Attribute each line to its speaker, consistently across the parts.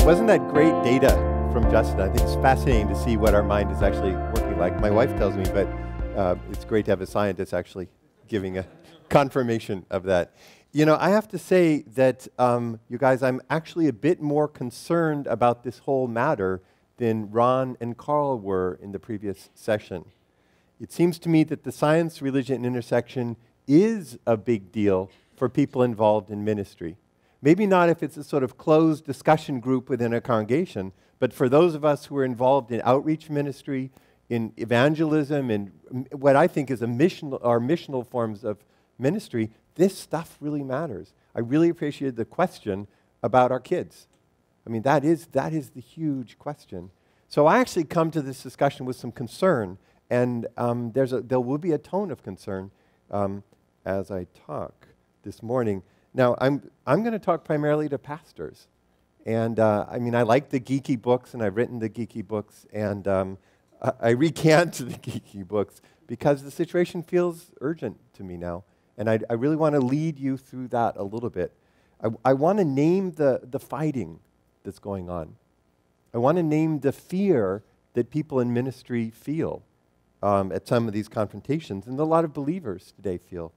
Speaker 1: Wasn't that great data from Justin? I think it's fascinating to see what our mind is actually working like. My wife tells me, but it's great to have a scientist actually giving a confirmation of that. You know, I have to say that, you guys, I'm actually a bit more concerned about this whole matter than Ron and Carl were in the previous session. It seems to me that the science-religion intersection is a big deal for people involved in ministry. Maybe not if it's a sort of closed discussion group within a congregation, but for those of us who are involved in outreach ministry, in evangelism, and what I think is missional forms of ministry, this stuff really matters. I really appreciated the question about our kids. I mean, that is the huge question. So I actually come to this discussion with some concern, and there will be a tone of concern as I talk this morning. Now, I'm going to talk primarily to pastors. And I mean, I like the geeky books, and I've written the geeky books, and I recant the geeky books because the situation feels urgent to me now. And I really want to lead you through that a little bit. I want to name the fighting that's going on. I want to name the fear that people in ministry feel at some of these confrontations, and a lot of believers today feel.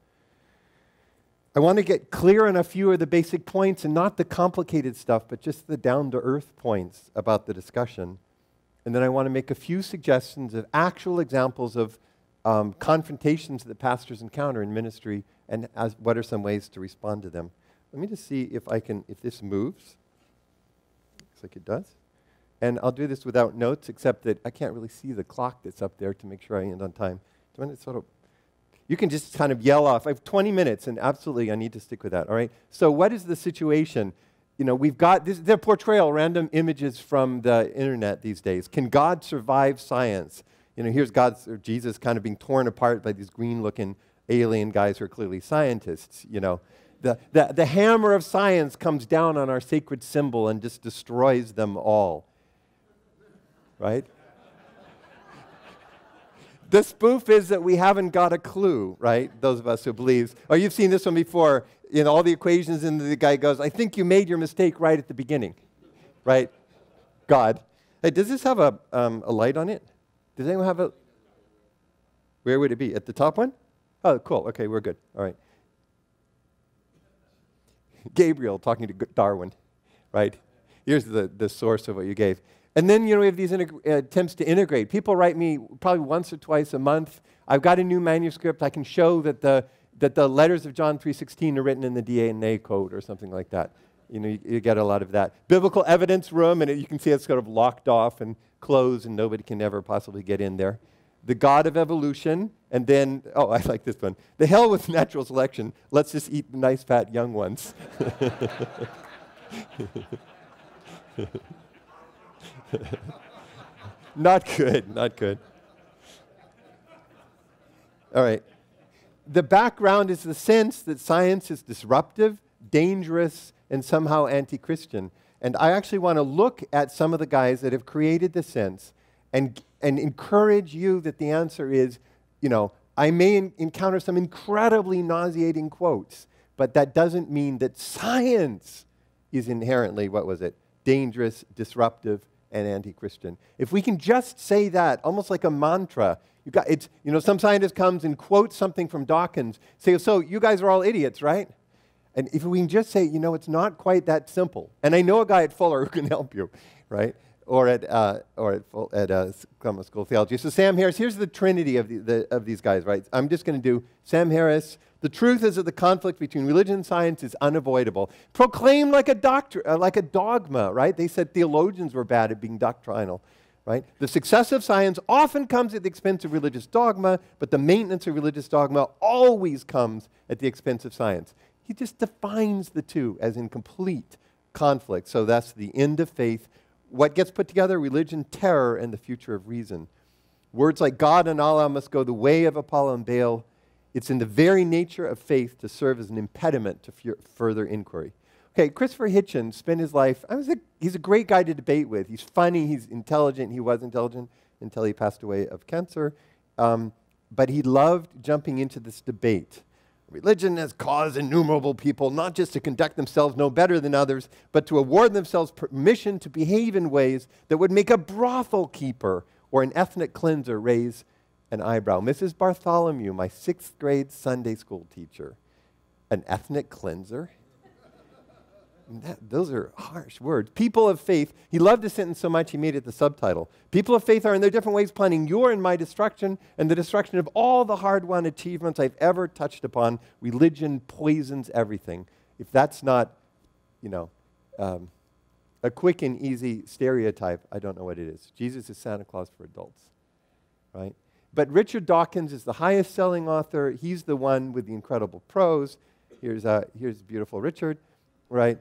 Speaker 1: I want to get clear on a few of the basic points, and not the complicated stuff, but just the down-to-earth points about the discussion. And then I want to make a few suggestions of actual examples of confrontations that pastors encounter in ministry, and what are some ways to respond to them. Let me just see if this moves. Looks like it does. And I'll do this without notes, except that I can't really see the clock that's up there to make sure I end on time. Do you want to sort of... You can just kind of yell off. I have 20 minutes, and absolutely, I need to stick with that, all right? So what is the situation? You know, we've got this, the portrayal, random images from the internet these days. Can God survive science? You know, here's Jesus kind of being torn apart by these green-looking alien guys who are clearly scientists, you know. The hammer of science comes down on our sacred symbol and just destroys them all, right? The spoof is that we haven't got a clue, right? Those of us who believe. Oh, you've seen this one before. In all the equations, and the guy goes, I think you made your mistake right at the beginning, right? God. Hey, does this have a light on it? Does anyone have a... Where would it be? At the top one? Oh, cool. Okay, we're good. All right. Gabriel talking to Darwin, right? Here's the source of what you gave. And then, you know, we have these attempts to integrate. People write me probably once or twice a month. I've got a new manuscript. I can show that the letters of John 3:16 are written in the DNA code or something like that. You know, you get a lot of that. Biblical evidence room, and you can see it's sort of locked off and closed, and nobody can ever possibly get in there. The God of evolution, and then, oh, I like this one. The hell with natural selection. Let's just eat the nice, fat, young ones. Not good, not good. All right. The background is the sense that science is disruptive, dangerous, and somehow anti-Christian. And I actually want to look at some of the guys that have created the sense and encourage you that the answer is, you know, I may encounter some incredibly nauseating quotes, but that doesn't mean that science is inherently, what was it, dangerous, disruptive, and anti-Christian. If we can just say that, almost like a mantra, you know, some scientist comes and quotes something from Dawkins, say, so you guys are all idiots, right? And if we can just say, you know, it's not quite that simple. And I know a guy at Fuller who can help you, right? Or at Cosmology School of Theology. So Sam Harris, here's the trinity of these guys, right? I'm just going to do Sam Harris. The truth is that the conflict between religion and science is unavoidable. Proclaimed like a dogma, right? They said theologians were bad at being doctrinal, right? The success of science often comes at the expense of religious dogma, but the maintenance of religious dogma always comes at the expense of science. He just defines the two as in complete conflict. So that's the end of faith. What gets put together? Religion, terror, and the future of reason. Words like God and Allah must go the way of Apollo and Baal. It's in the very nature of faith to serve as an impediment to further inquiry. Okay, Christopher Hitchens spent his life, he's a great guy to debate with. He's funny, he's intelligent, he was intelligent until he passed away of cancer. But he loved jumping into this debate. Religion has caused innumerable people not just to conduct themselves no better than others, but to award themselves permission to behave in ways that would make a brothel keeper or an ethnic cleanser raise an eyebrow. Mrs. Bartholomew, my 6th grade Sunday school teacher, an ethnic cleanser? Those are harsh words. People of faith, he loved the sentence so much he made it the subtitle. People of faith are in their different ways planning your and my destruction and the destruction of all the hard-won achievements I've ever touched upon. Religion poisons everything. If that's not, a quick and easy stereotype, I don't know what it is. Jesus is Santa Claus for adults, right? But Richard Dawkins is the highest-selling author. He's the one with the incredible prose. Here's beautiful Richard, right?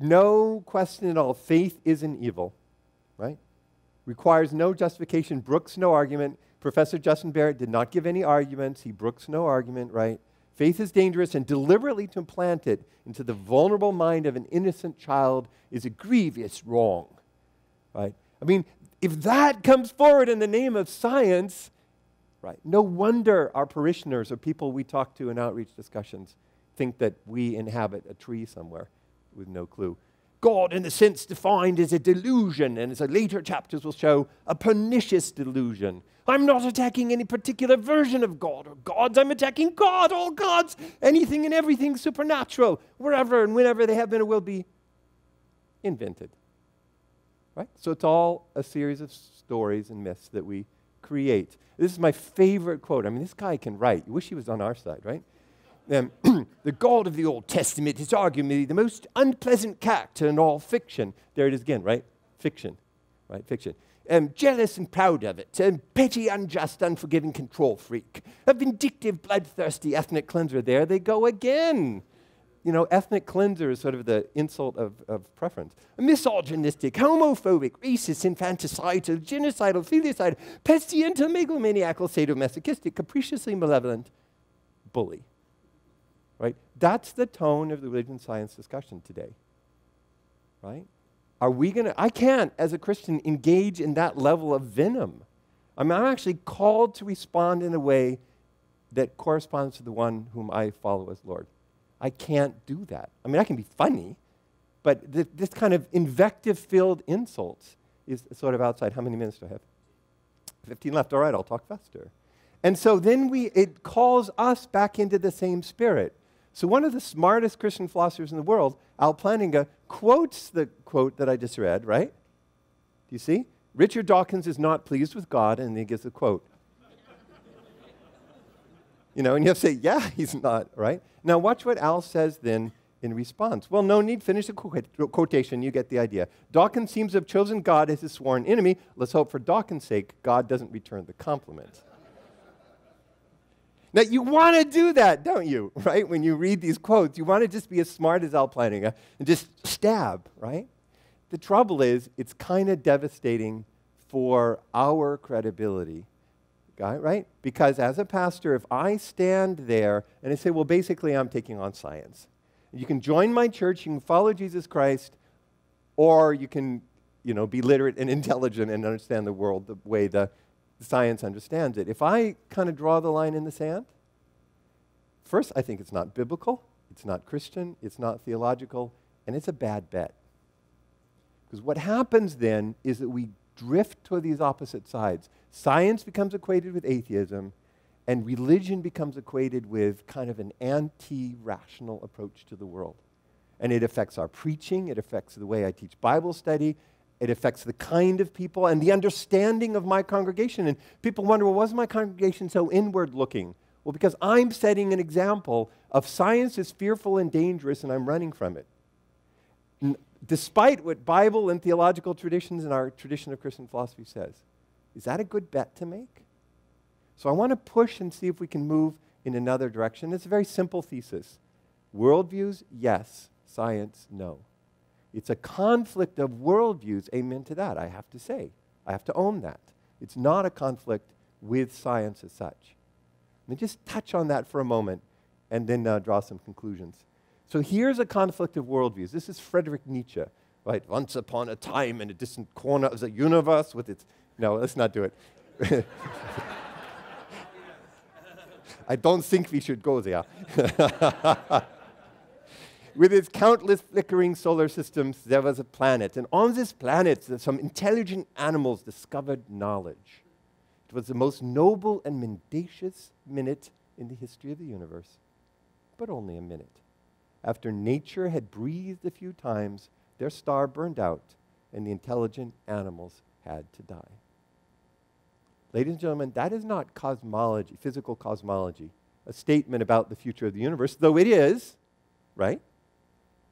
Speaker 1: No question at all. Faith isn't evil, right? Requires no justification, brooks no argument. Professor Justin Barrett did not give any arguments. He brooks no argument, right? Faith is dangerous, and deliberately to implant it into the vulnerable mind of an innocent child is a grievous wrong, right? I mean, if that comes forward in the name of science, right, no wonder our parishioners or people we talk to in outreach discussions think that we inhabit a tree somewhere with no clue. God, in the sense defined, is a delusion, and as our later chapters will show, a pernicious delusion. I'm not attacking any particular version of God or gods. I'm attacking God, all gods, anything and everything supernatural, wherever and whenever they have been or will be invented. Right? So it's all a series of stories and myths that we create. This is my favorite quote. I mean, this guy can write. You wish he was on our side, right? The God of the Old Testament is arguably the most unpleasant character in all fiction. There it is again, right? Fiction, right? Fiction. Jealous and proud of it. Petty, unjust, unforgiving control freak. A vindictive, bloodthirsty ethnic cleanser. There they go again. Ethnic cleanser is sort of the insult of preference. A misogynistic, homophobic, racist, infanticidal, genocidal, filicidal, pestilential, megalomaniacal, sadomasochistic, capriciously malevolent bully. Right? That's the tone of the religion science discussion today. Right? Are we going to, I can't, as a Christian, engage in that level of venom. I'm actually called to respond in a way that corresponds to the one whom I follow as Lord. I can't do that. I mean, I can be funny, but this kind of invective-filled insults is sort of outside. How many minutes do I have? 15 left. All right, I'll talk faster. And so then it calls us back into the same spirit. So one of the smartest Christian philosophers in the world, Al Plantinga, quotes the quote that I just read, right? Do you see? Richard Dawkins is not pleased with God, and he gives a quote. And you have to say, yeah, he's not, right? Now watch what Al says then in response. Well, no need, finish the quotation, you get the idea. Dawkins seems to have chosen God as his sworn enemy. Let's hope for Dawkins' sake, God doesn't return the compliment. Now, you want to do that, don't you, right? When you read these quotes, you want to just be as smart as Al Plantinga and just stab, right? The trouble is, it's kind of devastating for our credibility, right? Because as a pastor, if I stand there and I say, well, basically, I'm taking on science. You can join my church, you can follow Jesus Christ, or you can, be literate and intelligent and understand the world the way the science understands it. If I kind of draw the line in the sand, first, I think it's not biblical, it's not Christian, it's not theological, and it's a bad bet. Because what happens then is that we drift toward these opposite sides. Science becomes equated with atheism, and religion becomes equated with kind of an anti-rational approach to the world. And it affects our preaching, it affects the way I teach Bible study, it affects the kind of people and the understanding of my congregation. And people wonder, well, wasn't my congregation so inward-looking? Well, because I'm setting an example of science is fearful and dangerous, and I'm running from it. Despite what Bible and theological traditions and our tradition of Christian philosophy says. Is that a good bet to make? So I want to push and see if we can move in another direction. It's a very simple thesis. Worldviews, yes. Science, no. It's a conflict of worldviews. Amen to that, I have to say. I have to own that. It's not a conflict with science as such. Let me just touch on that for a moment and then draw some conclusions. So here's a conflict of worldviews. This is Friedrich Nietzsche, right? Once upon a time in a distant corner of the universe with its... No, let's not do it. I don't think we should go there. With its countless flickering solar systems, there was a planet. And on this planet, some intelligent animals discovered knowledge. It was the most noble and mendacious minute in the history of the universe, but only a minute. After nature had breathed a few times, their star burned out, and the intelligent animals had to die. Ladies and gentlemen, that is not cosmology, physical cosmology, a statement about the future of the universe, though it is, right?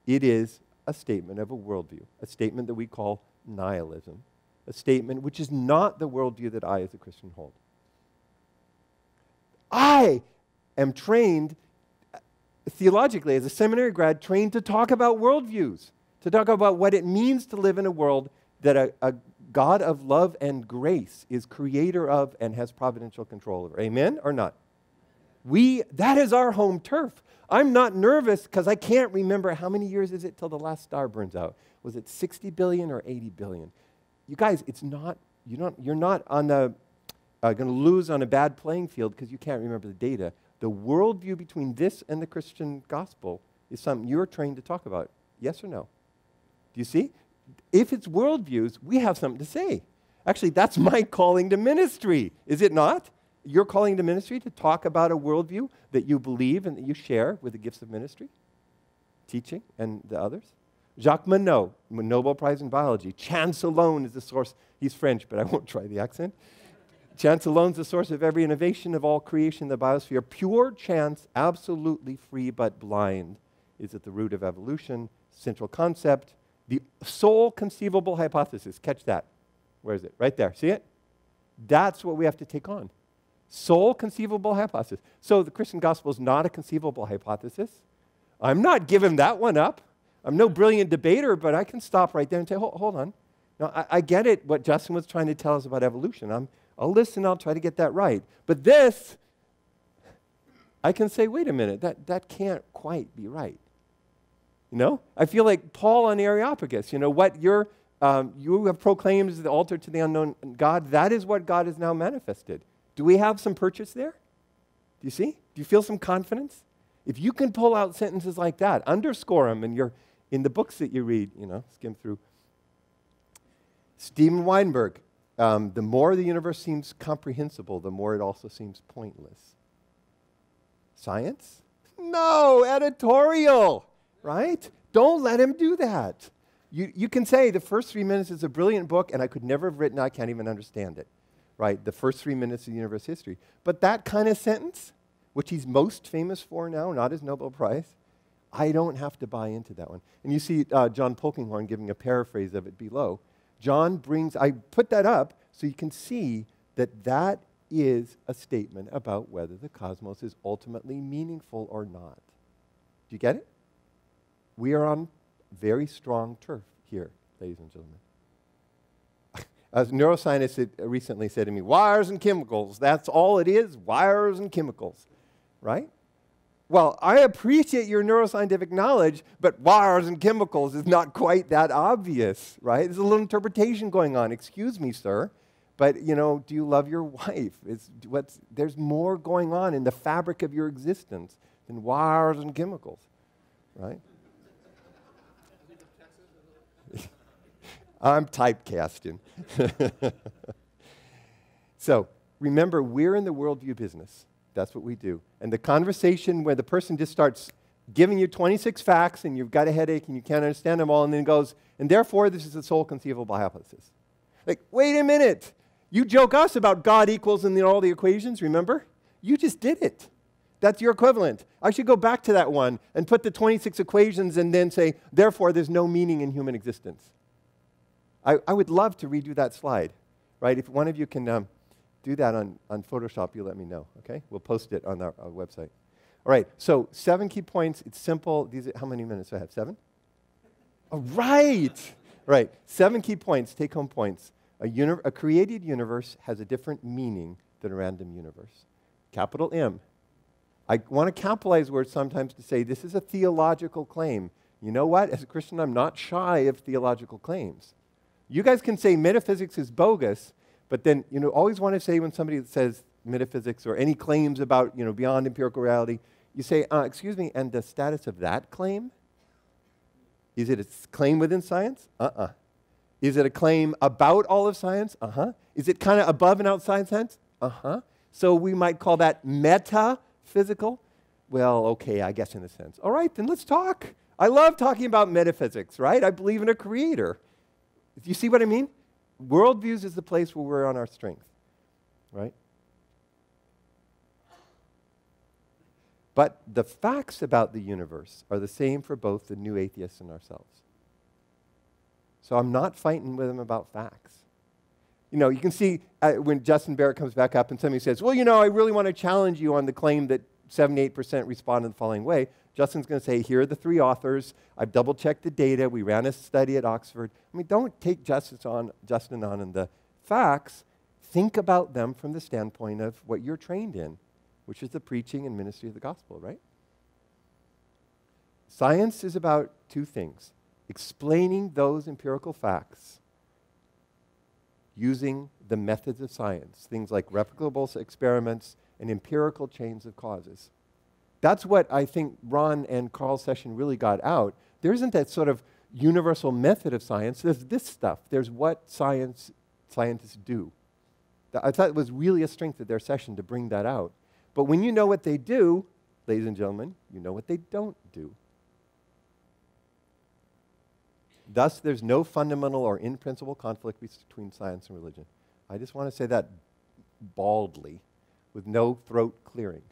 Speaker 1: It is a statement of a worldview, a statement that we call nihilism, a statement which is not the worldview that I as a Christian hold. I am trained theologically as a seminary grad, trained to talk about worldviews, to talk about what it means to live in a world that a God of love and grace is creator of and has providential control over. Amen or not? That is our home turf. I'm not nervous because I can't remember how many years is it till the last star burns out. Was it 60 billion or 80 billion? You guys, it's not, you're not on the, going to lose on a bad playing field because you can't remember the data. The worldview between this and the Christian gospel is something you're trained to talk about. Yes or no? Do you see? If it's worldviews, we have something to say. Actually, that's my calling to ministry, is it not? Your calling to ministry to talk about a worldview that you believe and that you share with the gifts of ministry, teaching, and the others. Jacques Monod, Nobel Prize in Biology. Chance alone is the source. He's French, but I won't try the accent. Chance alone is the source of every innovation of all creation in the biosphere. Pure chance, absolutely free but blind, is at the root of evolution. Central concept, the sole conceivable hypothesis. Catch that. Where is it? Right there. See it? That's what we have to take on. Sole conceivable hypothesis. So the Christian gospel is not a conceivable hypothesis. I'm not giving that one up. I'm no brilliant debater, but I can stop right there and say, hold on. Now, I get it, what Justin was trying to tell us about evolution. I'll listen, I'll try to get that right. But this, I can say, wait a minute, that can't quite be right. You know? I feel like Paul on Areopagus, you know, what you have proclaimed as the altar to the unknown God, that is what God has now manifested. Do we have some purchase there? Do you see? Do you feel some confidence? If you can pull out sentences like that, underscore them in the books that you read, you know, skim through. Steven Weinberg, the more the universe seems comprehensible, the more it also seems pointless. Science? No, editorial, right? Don't let him do that. You can say the first 3 minutes is a brilliant book and I could never have written it, I can't even understand it. Right, the first 3 minutes of universe history. But that kind of sentence, which he's most famous for now, not his Nobel Prize, I don't have to buy into that one. And you see John Polkinghorne giving a paraphrase of it below. I put that up so you can see that that is a statement about whether the cosmos is ultimately meaningful or not. Do you get it? We are on very strong turf here, ladies and gentlemen. A neuroscientist recently said to me, wires and chemicals, that's all it is, wires and chemicals, right? Well, I appreciate your neuroscientific knowledge, but wires and chemicals is not quite that obvious, right? There's a little interpretation going on. Excuse me, sir, but, you know, do you love your wife? There's more going on in the fabric of your existence than wires and chemicals, right? I'm typecasting. So remember, we're in the worldview business. That's what we do. And the conversation where the person just starts giving you 26 facts and you've got a headache and you can't understand them all and then goes, and therefore this is the sole conceivable hypothesis. Like, wait a minute. You joke us about God equals in all the equations, remember? You just did it. That's your equivalent. I should go back to that one and put the 26 equations and then say, therefore there's no meaning in human existence. I would love to redo that slide, right? If one of you can do that on Photoshop, you let me know, okay? We'll post it on our website. All right, so 7 key points. It's simple. How many minutes do I have? 7? All right. Right, 7 key points, take-home points. A created universe has a different meaning than a random universe. Capital M. I want to capitalize words sometimes to say this is a theological claim. You know what? As a Christian, I'm not shy of theological claims. You guys can say metaphysics is bogus, but then, you know, always want to say when somebody says metaphysics or any claims about, beyond empirical reality, you say, excuse me, and the status of that claim? Is it a claim within science? Is it a claim about all of science? Is it kind of above and outside science? So we might call that metaphysical? Well, okay, I guess in a sense. All right, then let's talk. I love talking about metaphysics, right? I believe in a creator. Do you see what I mean? Worldviews is the place where we're on our strength, right? But the facts about the universe are the same for both the new atheists and ourselves. So I'm not fighting with them about facts. You can see when Justin Barrett comes back up and somebody says, well, I really want to challenge you on the claim that 78% respond in the following way. Justin's going to say, here are the 3 authors. I've double-checked the data. We ran a study at Oxford. Don't take Justin on in the facts. Think about them from the standpoint of what you're trained in, which is the preaching and ministry of the gospel, right? Science is about 2 things. Explaining those empirical facts using the methods of science, things like replicable experiments and empirical chains of causes. That's what I think Ron and Carl's session really got out. There isn't that sort of universal method of science. There's this stuff. There's what scientists do. I thought it was really a strength of their session to bring that out. But when you know what they do, ladies and gentlemen, you know what they don't do. Thus, there's no fundamental or in-principle conflict between science and religion. I just want to say that baldly, with no throat clearing.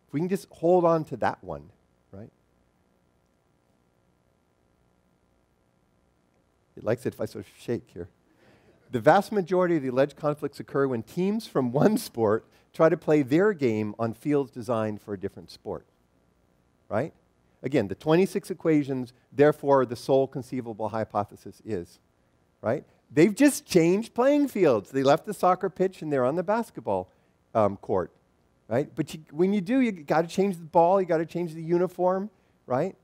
Speaker 1: If we can just hold on to that one, right? It likes it if I sort of shake here. The vast majority of the alleged conflicts occur when teams from one sport try to play their game on fields designed for a different sport, right? Again, the 26 equations, therefore the sole conceivable hypothesis is, right? They've just changed playing fields. They left the soccer pitch and they're on the basketball court, right? But when you do, you got to change the ball, you got to change the uniform, right?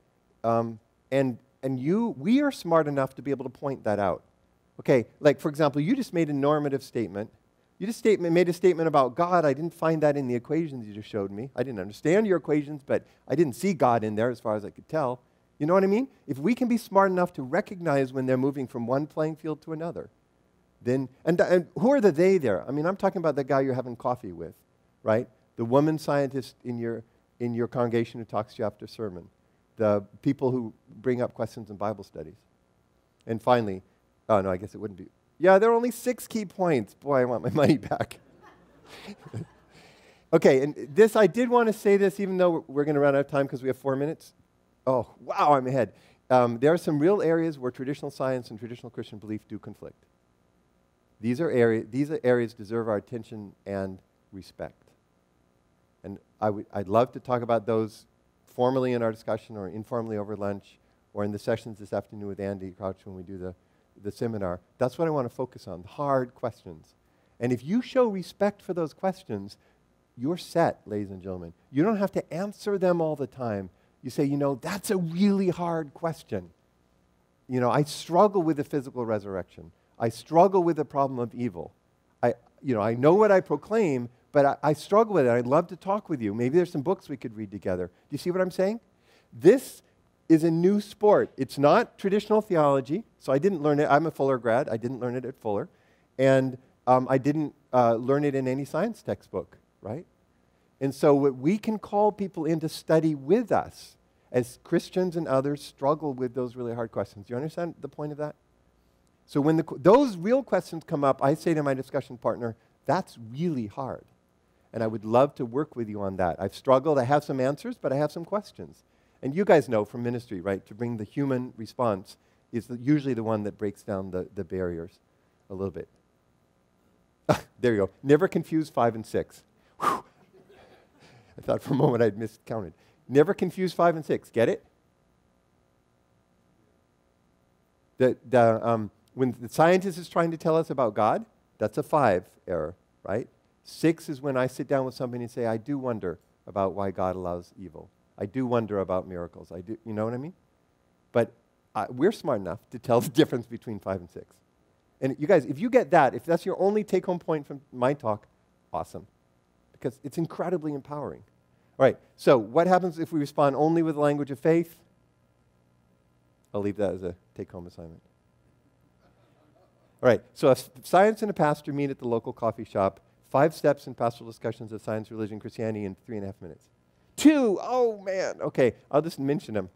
Speaker 1: We are smart enough to be able to point that out. Okay, like for example, you just made a normative statement. You just made a statement about God. I didn't find that in the equations you just showed me. I didn't understand your equations, but I didn't see God in there as far as I could tell. You know what I mean? If we can be smart enough to recognize when they're moving from one playing field to another, then, and who are the they there? I'm talking about the guy you're having coffee with, right? The woman scientist in your congregation who talks to you after sermon. The people who bring up questions in Bible studies. And finally, oh no, I guess it wouldn't be. Yeah, there are only 6 key points. Boy, I want my money back. Okay, and this, I did want to say this even though we're going to run out of time because we have 4 minutes. Oh, wow, I'm ahead. There are some real areas where traditional science and traditional Christian belief do conflict. These areas deserve our attention and respect. And I'd love to talk about those formally in our discussion or informally over lunch or in the sessions this afternoon with Andy Crouch when we do the seminar. That's what I want to focus on, the hard questions. And if you show respect for those questions, you're set, ladies and gentlemen. You don't have to answer them all the time. You say, that's a really hard question. I struggle with the physical resurrection. I struggle with the problem of evil. I know what I proclaim, but I struggle with it. I'd love to talk with you. Maybe there's some books we could read together. Do you see what I'm saying? This is a new sport. It's not traditional theology, so I didn't learn it. I'm a Fuller grad. I didn't learn it at Fuller. And I didn't learn it in any science textbook, right? And so we can call people in to study with us as Christians and others struggle with those really hard questions. Do you understand the point of that? So when those real questions come up, I say to my discussion partner, that's really hard. And I would love to work with you on that. I've struggled. I have some answers, but I have some questions. And you guys know from ministry, right, to bring the human response is usually the one that breaks down the barriers a little bit. There you go. Never confuse 5 and 6. Whew. I thought for a moment I'd miscounted. Never confuse 5 and 6. Get it? When the scientist is trying to tell us about God, that's a 5 error, right? 6 is when I sit down with somebody and say, I do wonder about why God allows evil. I do wonder about miracles. You know what I mean? But we're smart enough to tell the difference between 5 and 6. And you guys, if you get that, if that's your only take-home point from my talk, awesome. because it's incredibly empowering. All right, so what happens if we respond only with the language of faith? I'll leave that as a take-home assignment. All right, so if science and a pastor meet at the local coffee shop, 5 steps in pastoral discussions of science, religion, Christianity in 3.5 minutes. 2, oh man, okay, I'll just mention them.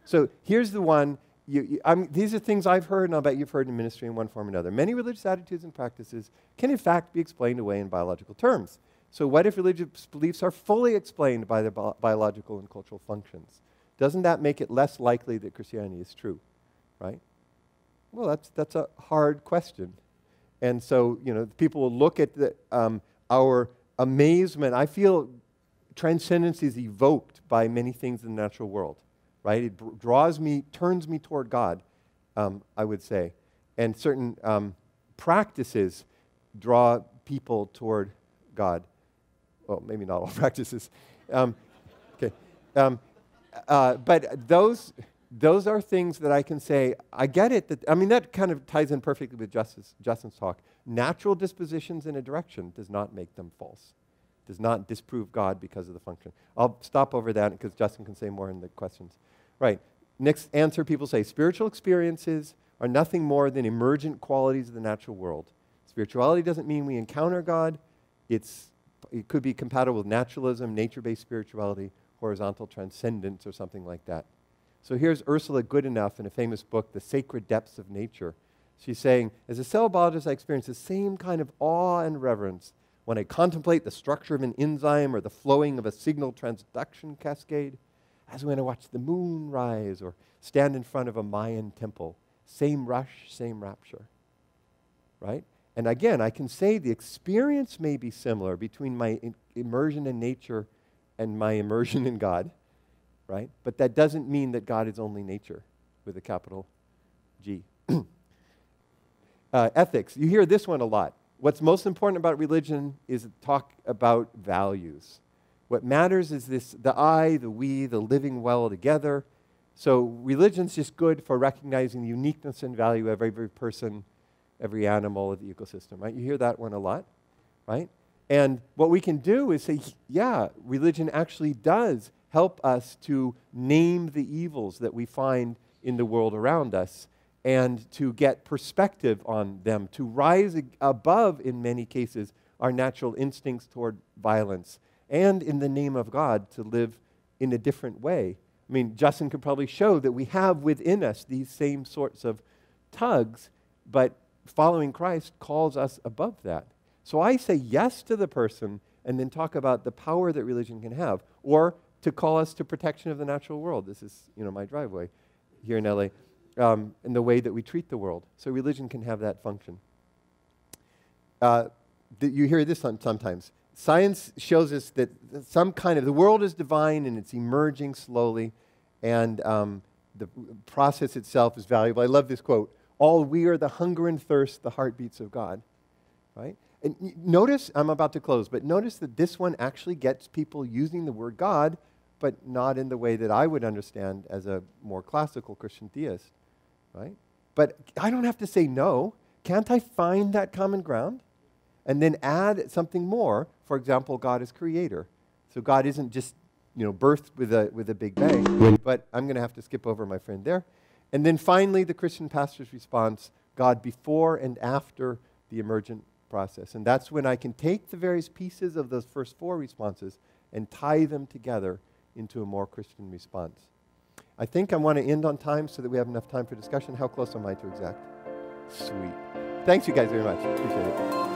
Speaker 1: So here's the one. These are things I've heard, and I'll bet you've heard in ministry in one form or another. Many religious attitudes and practices can in fact be explained away in biological terms. So what if religious beliefs are fully explained by their biological and cultural functions? Doesn't that make it less likely that Christianity is true, right? Well, that's a hard question. And so, people will look at our amazement. I feel transcendence is evoked by many things in the natural world, right? It turns me toward God, I would say. And certain practices draw people toward God. Well, maybe not all practices. Okay. But those are things that I can say, I get it. That kind of ties in perfectly with Justin's talk. Natural dispositions in a direction does not make them false. Does not disprove God because of the function. I'll stop over that because Justin can say more in the questions. Right. Next answer, people say, spiritual experiences are nothing more than emergent qualities of the natural world. Spirituality doesn't mean we encounter God. It could be compatible with naturalism, nature-based spirituality, horizontal transcendence, or something like that. So here's Ursula Goodenough in a famous book, The Sacred Depths of Nature. She's saying, as a cell biologist, I experience the same kind of awe and reverence when I contemplate the structure of an enzyme or the flowing of a signal transduction cascade, as when I watch the moon rise or stand in front of a Mayan temple. Same rush, same rapture, right? And again, I can say the experience may be similar between my immersion in nature and my immersion in God, right? But that doesn't mean that God is only nature with a capital G. Ethics. You hear this one a lot. What's most important about religion is talk about values. What matters is the I, the we, the living well together. So religion's just good for recognizing the uniqueness and value of every person, every animal of the ecosystem, right? You hear that one a lot, right? And what we can do is say, yeah, religion actually does help us to name the evils that we find in the world around us and to get perspective on them, to rise above, in many cases, our natural instincts toward violence, and in the name of God, to live in a different way. Justin could probably show that we have within us these same sorts of tugs, but following Christ calls us above that. So I say yes to the person and then talk about the power that religion can have, or to call us to protection of the natural world. This is, my driveway here in LA, and the way that we treat the world. So religion can have that function. You hear this sometimes. Science shows us that the world is divine and it's emerging slowly, and the process itself is valuable. I love this quote. All we are the hunger and thirst, the heartbeats of God, right? And notice, I'm about to close, but notice that this one actually gets people using the word God, but not in the way that I would understand as a more classical Christian theist, right? But I don't have to say no. Can't I find that common ground? And then add something more. For example, God is creator. So God isn't just, birthed with a big bang, but I'm going to have to skip over my friend there. And then finally, the Christian pastor's response, God before and after the emergent process. And that's when I can take the various pieces of those first 4 responses and tie them together into a more Christian response. I think I want to end on time so that we have enough time for discussion. How close am I to exact? Sweet. Thanks you guys very much. Appreciate it.